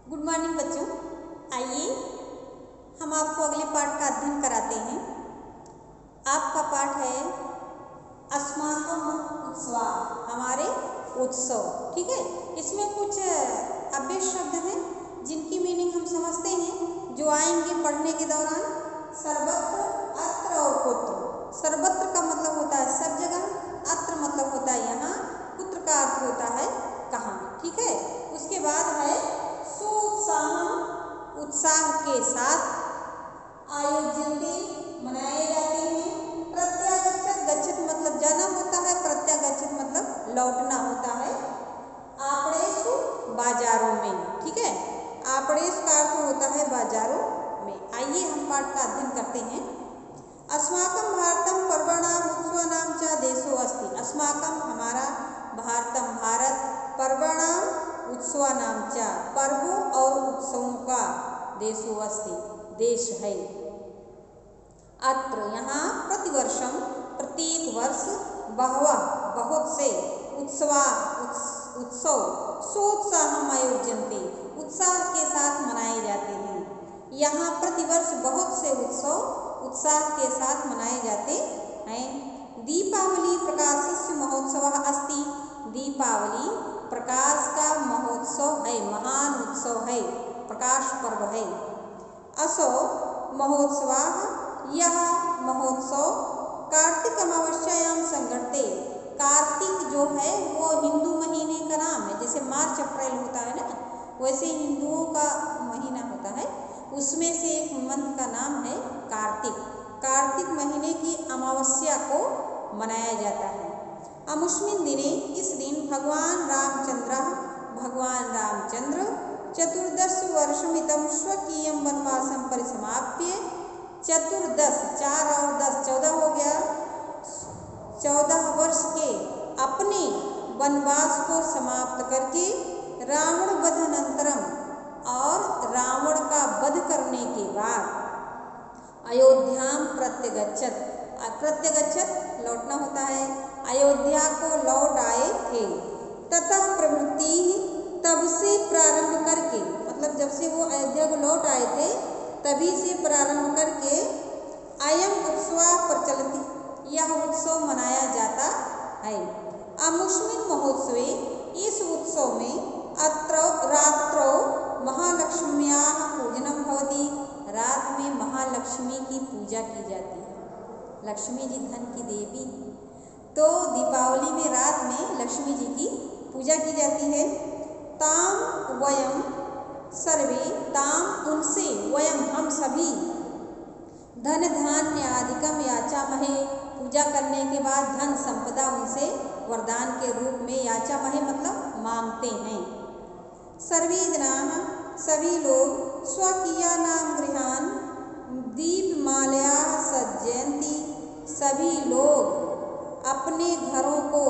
Good morning बच्चों। आइए हम आपको अगले पाठ का अध्ययन कराते हैं। आपका पाठ है अस्माकं उत्सवा, हमारे उत्सव। ठीक है, इसमें कुछ अव्यय शब्द हैं जिनकी मीनिंग हम समझते हैं, जो आएंगे पढ़ने के दौरान। सर्वत्र, अत्र और कुत्र। सर्वत्र का मतलब होता है सब जगह, अत्र मतलब होता है यहाँ, कुत्र का अर्थ होता है कहाँ। ठीक है, उसके बाद है सोत्साहं, उत्साह के साथ, आयोज्यन्ते मनाए जाते हैं। प्रत्यागच्छत, गच्छत मतलब जाना होता है, प्रत्यागच्छत मतलब लौटना होता है। आपणेषु, बाजारों में। ठीक है, आपणेषु का अर्थ होता है बाजारों में। आइए हम पाठ का अध्ययन करते हैं। अस्माकं भारतं पर्वणाम उत्सवानां च देशो अस्ति। अस्माकं हमारा, भारतम भारत, पर्वणाम उत्सवानां च पर्वों और उत्सवों का, देशो अस्ति देश है। अत्र यहाँ, प्रतिवर्षम प्रत्येक वर्ष, बहवः बहुत से, उत्सवा उत्सव, सोत्साहम् आयोज्यन्ते उत्साह के साथ मनाए जाते हैं। यहाँ प्रतिवर्ष बहुत से उत्सव उत्साह के साथ मनाए जाते हैं। दीपावली प्रकाशस्य महोत्सवः अस्ति। दीपावली प्रकाश का महोत्सव है, महान उत्सव है, प्रकाश पर्व है। असो महोत्सवः, यह महोत्सव कार्तिक अमावस्यायां संघटते। कार्तिक जो है वो हिंदू महीने का नाम है। जैसे मार्च अप्रैल होता है ना, वैसे हिंदुओं का महीना होता है, उसमें से एक मंथ का नाम है कार्तिक। कार्तिक महीने की अमावस्या को मनाया जाता है। अमुष्मिन् दिने, इस दिन भगवान रामचंद्र चतुर्दश वर्षमितं स्वकीयं वनवासं परिसमाप्य, चतुर्दश 4 और 10 14 हो गया, 14 वर्ष के अपने वनवास को समाप्त करके, रावण वधानंतरम, और रावण का वध करने के बाद, अयोध्याम प्रत्यगच्छत, प्रत्यगच्छत लौटना होता है, अयोध्या को लौट आए थे। ततः प्रवृत्ति, तब से प्रारंभ करके, मतलब जब से वो अयोध्या को लौट आए थे तभी से प्रारंभ करके, अयम उत्सव प्रचलति, यह उत्सव मनाया जाता है। अमुष्मिन् महोत्सवे, इस उत्सव में, अत्र रात्रौ महालक्ष्म्याः पूजनम भवति, रात में महालक्ष्मी की पूजा की जाती है। लक्ष्मी जी धन की देवी, तो दीपावली में रात में लक्ष्मी जी की पूजा की जाती है। ताम वयम सर्वे, ताम उनसे, वयम हम सभी, धन धान्य आदिकम याचामहे, पूजा करने के बाद धन संपदा उनसे वरदान के रूप में याचामहे मतलब मांगते हैं। सर्वे जनाः, सभी लोग, स्वकीयानां गृहान् दीपमालयाः सज्जयन्ति, सभी लोग अपने घरों को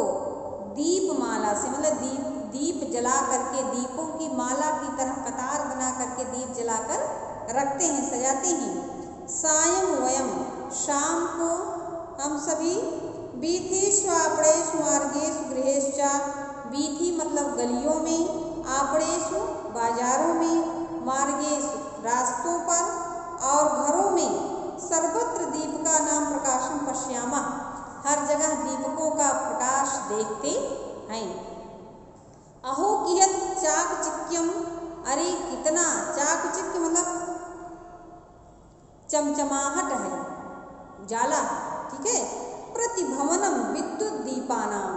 दीपमाला से, मतलब दीप जला करके, दीपों की माला की तरह कतार बना करके दीप जलाकर रखते हैं, सजाते हैं। सायं वयम, शाम को हम सभी, वीथीषु आपणेषु मार्गेषु गृहेषु च, वीथी मतलब गलियों में, आपणेषु बाजारों में, मार्गेषु रास्तों पर, और घरों में, सर्वत्र दीपका नाम प्रकाशम पश्यामः, हर जगह दीपकों का प्रकाश देखते हैं। अहो कियत् चाकचिक्यम, अरे कितना, चाकचिक्य मतलब चमचमाहट है, उजाला। ठीक है, प्रतिभवनम विद्युत दीपानाम,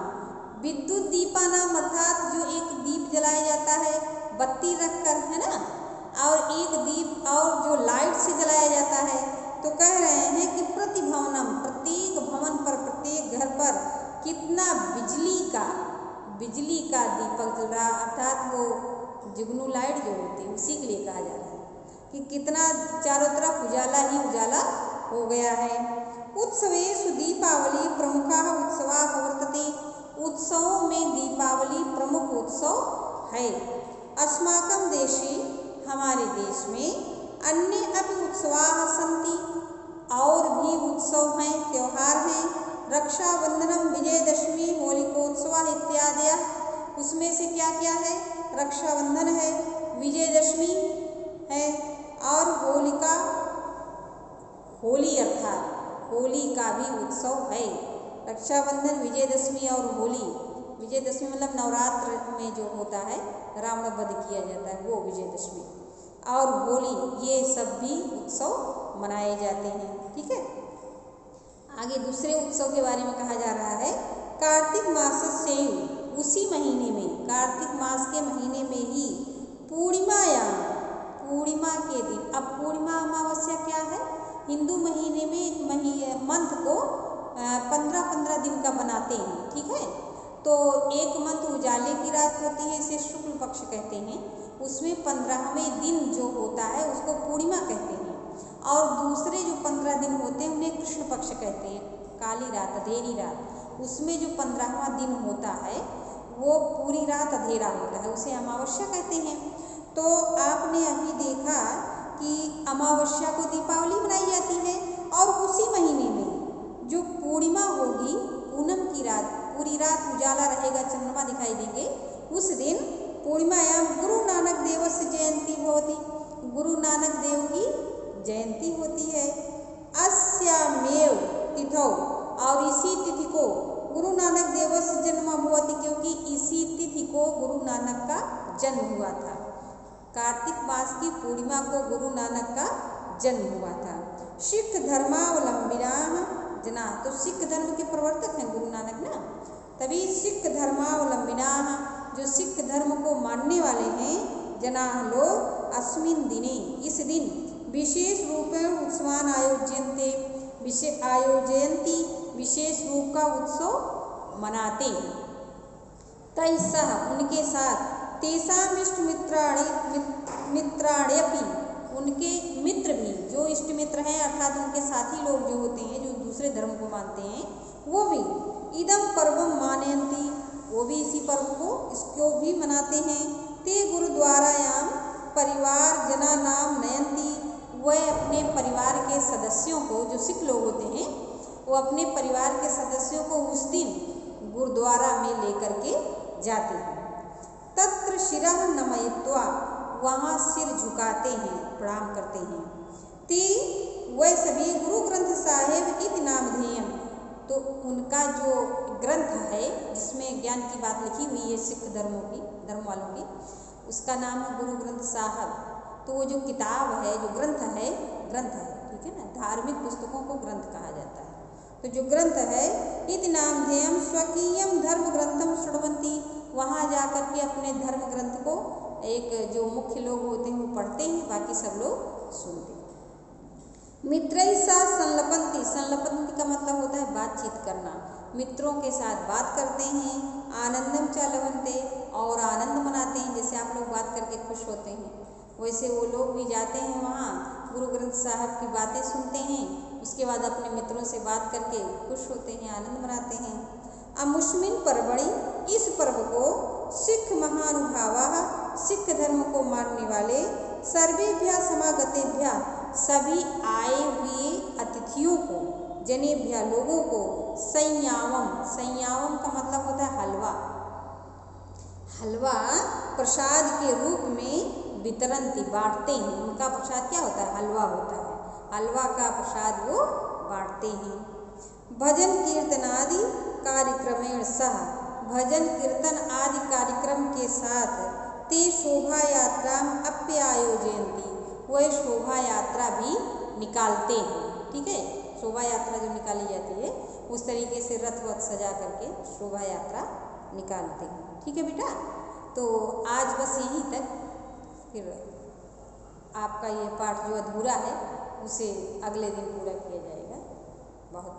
विद्युत दीपानाम अर्थात जो एक दीप जलाया जाता है बत्ती रखकर, है ना, और एक दीप और जो लाइट से जलाया जाता है, तो कह रहे हैं कि प्रतिभवनम, प्रत्येक भवन पर, प्रत्येक घर पर कितना बिजली का दीपक जल रहा, अर्थात वो जुगनू लाइट जो होती है उसी के लिए कहा जा रहा है कि कितना चारों तरफ उजाला ही उजाला हो गया है। उत्सवेषु दीपावली प्रमुखः उत्सवः वर्तते, उत्सवों में दीपावली प्रमुख उत्सव है। अस्माकं देशे, हमारे देश में, अन्य अपि उत्सवाः सन्ति, और भी उत्सव हैं, त्योहार हैं। रक्षाबंधनम, विजयदशमी, होलिकोत्सव इत्यादि, उसमें से क्या क्या है, रक्षाबंधन है, विजयदशमी है, और होलिका, होली अर्थात होली का भी उत्सव है। रक्षाबंधन, विजयदशमी और होली, विजयदशमी मतलब नवरात्र में जो होता है रावण वध किया जाता है वो विजयदशमी, और होली, ये सब भी उत्सव मनाए जाते हैं। ठीक है, आगे दूसरे उत्सव के बारे में कहा जा रहा है। कार्तिक मास से, उसी महीने में, कार्तिक मास के महीने में ही पूर्णिमायाम, पूर्णिमा के दिन, अब पूर्णिमा अमावस्या क्या है, हिंदू महीने में मंथ को 15-15 दिन का बनाते हैं। ठीक है, तो एक मंथ उजाले की रात होती है, इसे शुक्ल पक्ष कहते हैं, उसमें 15वें दिन जो होता है उसको पूर्णिमा कहते हैं, और दूसरे जो 15 दिन होते हैं उन्हें कृष्ण पक्ष कहते हैं, काली रात, अंधेरी रात, उसमें जो 15वां दिन होता है वो पूरी रात अंधेरा होता है, उसे अमावस्या कहते हैं। तो आपने अभी देखा कि अमावस्या को दीपावली मनाई जाती है, और उसी महीने में जो पूर्णिमा होगी, पूनम की रात, पूरी रात उजाला रहेगा, चंद्रमा दिखाई देंगे, उस दिन पूर्णिमायाम गुरु नानक देवस्य जयंती होती, गुरु नानक देव की जयंती होती है। अस्यामेव तिथौ, और इसी तिथि को गुरु नानक देवस्य जन्म होती, क्योंकि इसी तिथि को गुरु नानक का जन्म हुआ था। कार्तिक मास की पूर्णिमा को गुरु नानक का जन्म हुआ था। सिख धर्मावलंबिना जना, तो सिख धर्म के प्रवर्तक हैं गुरु नानक ना, तभी सिख धर्मावलंबिना, जो सिख धर्म को मानने वाले हैं, जना लोग अस्मिन दिने, इस दिन विशेष रूपेण उत्सवान आयोजयन्ति, विशेष रूप का उत्सव मनाते हैं। तैसह, उनके साथ, तेषाम इष्ट मित्राण्यपि, उनके मित्र भी, जो इष्ट मित्र हैं अर्थात उनके साथी लोग जो होते हैं, जो दूसरे धर्म को मानते हैं, वो भी इदम पर्वम मानयन्ति, वो भी इसी पर्व को, इसको भी मनाते हैं। ते गुरुद्वारायाम परिवार जना नाम नयन्ति, वह अपने परिवार के सदस्यों को, जो सिख लोग होते हैं, वो अपने परिवार के सदस्यों को उस दिन गुरुद्वारा में लेकर के जाते हैं। तत्र शिरः नमयित्वा, वहाँ सिर झुकाते हैं, प्रणाम करते हैं। ते, वह सभी गुरु ग्रंथ साहिब इति नामधेयम्, तो उनका जो ग्रंथ है जिसमें ज्ञान की बात लिखी हुई है सिख धर्म वालों की, उसका नाम है गुरु ग्रंथ साहब। तो वो जो किताब है, जो ग्रंथ है, ठीक है ना, धार्मिक पुस्तकों को ग्रंथ कहा जाता है। तो जो ग्रंथ है, इति नामधेयम् स्वकीयम धर्म ग्रंथम शृण्वन्ति, वहाँ जाकर के अपने धर्म ग्रंथ को एक जो मुख्य लोग होते हैं वो पढ़ते हैं, बाकी सब लोग सुनते हैं। मित्रैः सह संलपन्ति, संलपन्ति का मतलब होता है बातचीत करना, मित्रों के साथ बात करते हैं। आनंदम च लभन्ते, और आनंद मनाते हैं, जैसे आप लोग बात करके खुश होते हैं, वैसे वो लोग भी जाते हैं वहाँ, गुरु ग्रंथ साहब की बातें सुनते हैं, उसके बाद अपने मित्रों से बात करके खुश होते हैं, आनंद मनाते हैं। अमुस्मिन पर्वणि, इस पर्व को सिख महानुभावा, सिख धर्म को मानने वाले, सर्वेभ्यः समागतेभ्यः, सभी आए हुए अतिथियों को, जनेभ्यः लोगों को, संयावम, संयावम का मतलब होता है हलवा, हलवा प्रसाद के रूप में वितरन्ति, बांटते हैं। उनका प्रसाद क्या होता है, हलवा होता है, हलवा का प्रसाद वो बांटते हैं। भजन कीर्तन आदि कार्यक्रमेण सह, भजन कीर्तन आदि कार्यक्रम के साथ, ते शोभा यात्रा अप्यायोजयन्ति, वह शोभा यात्रा भी निकालते हैं। ठीक है, शोभा यात्रा जो निकाली जाती है उस तरीके से रथ वथ सजा करके शोभा यात्रा निकालते हैं। ठीक है बेटा, तो आज बस यहीं तक, फिर आपका ये पाठ जो अधूरा है उसे अगले दिन पूरा किया जाएगा। बहुत